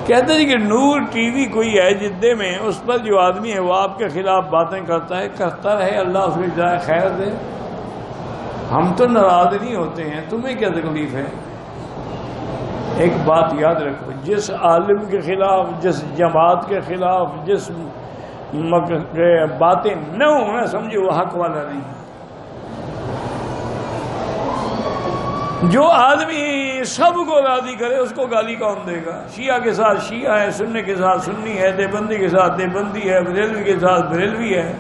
کہتے ہیں کہ نور ٹی وی کوئی ہے جدے میں، اس پر جو آدمی ہے وہ آپ کے خلاف باتیں کرتا رہے، اللہ اس کو جزائے خیر دے۔ ہم تو ناراض نہیں ہوتے ہیں، تمہیں کیا تکلیف ہے؟ ایک بات یاد رکھو، جس عالم کے خلاف، جس جماعت کے خلاف، جس باتیں نہ ہوں نا، سمجھو وہ حق والا نہیں۔ جو آدمی سب کو راضی کرے اس کو گالی کون دے گا؟ شیعہ کے ساتھ شیعہ ہے، سنی کے ساتھ سنی ہے، دیوبندی کے ساتھ دیوبندی ہے، بریلوی کے ساتھ بریلوی ہے،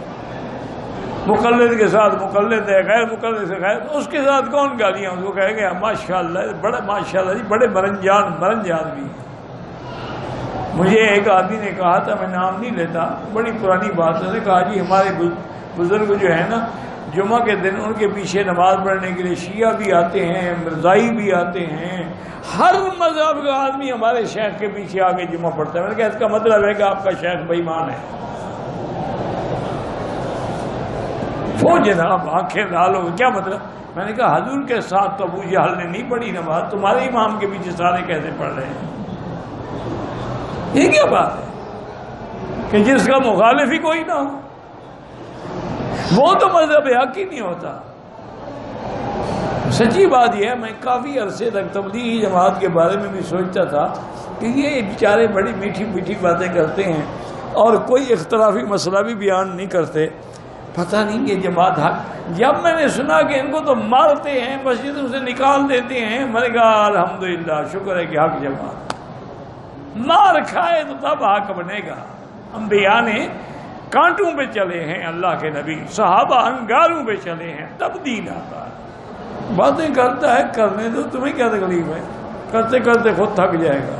مقلد کے ساتھ مقلد ہے، غیر مقلد سے غیر، اس کے ساتھ کون گالیاں اس کو کہے گا؟ ماشاءاللہ بڑے، ماشاءاللہ جی بڑے مرنج آدمی۔ مجھے ایک آدمی نے کہا تھا، میں نام نہیں لیتا، بڑی پرانی بات ہے، نے کہا جی ہمارے بزرگ جو ہے نا، جمعہ کے دن ان کے پیچھے نماز پڑھنے کے لیے شیعہ بھی آتے ہیں، مرزائی بھی آتے ہیں، ہر مذہب کا آدمی ہمارے شیخ کے پیچھے آگے جمعہ پڑھتا ہے۔ میں نے کہا اس کا مطلب ہے کہ آپ کا شیخ بے ایمان ہے۔ وہ جناب آنکھیں لال ہو، کیا مطلب؟ میں نے کہا حضور کے ساتھ تو ابو جہل نے نہیں پڑھی نماز، تمہارے امام کے پیچھے سارے کیسے پڑھ رہے ہیں؟ یہ کیا بات ہے کہ جس کا مخالف ہی کوئی نہ ہو؟ وہ تو مذہب حق ہی نہیں ہوتا۔ سچی بات یہ ہے، میں کافی عرصے تک تبلیغی جماعت کے بارے میں بھی سوچتا تھا کہ یہ بیچارے بڑی میٹھی میٹھی باتیں کرتے ہیں اور کوئی اختلافی مسئلہ بھی بیان نہیں کرتے، پتہ نہیں یہ جماعت حق۔ جب میں نے سنا کہ ان کو تو مارتے ہیں، مسجدوں سے نکال دیتے ہیں، میں نے کہا الحمدللہ، شکر ہے کہ حق جماعت۔ مار کھائے تو تب حق بنے گا۔ انبیاء نے کانٹوں پہ چلے ہیں، اللہ کے نبی صحابہ انگاروں پہ چلے ہیں، تب دین آتا ہے۔ باتیں کرتا ہے، کرنے دو، تمہیں کیا تکلیف ہے؟ کرتے کرتے خود تھک جائے گا۔